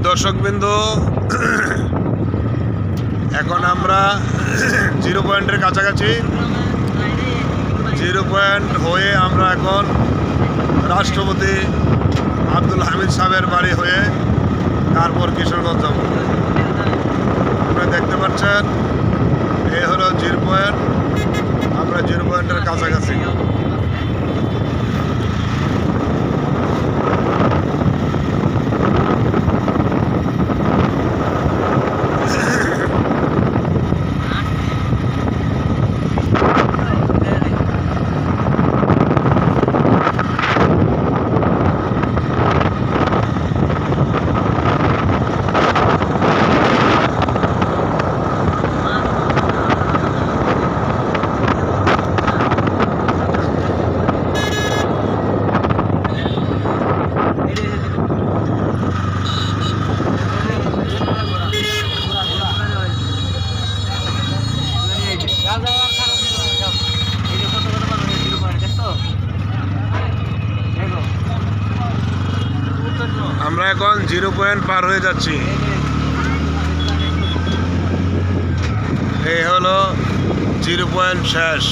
দর্শকবৃন্দ, এখন আমরা জিরো পয়েন্টের কাছাকাছি। জিরো পয়েন্ট হয়ে আমরা এখন রাষ্ট্রপতি আব্দুল হামিদ সাহেবের বাড়ি হয়ে তারপর কিশোরগঞ্জ যাব। আপনারা দেখতে পাচ্ছেন এই হলো জিরো পয়েন্ট। আমরা জিরো পয়েন্টের কাছাকাছি। আমরা এখন জিরো পয়েন্ট পার হয়ে যাচ্ছি। এই হলো জিরো পয়েন্ট শেষ।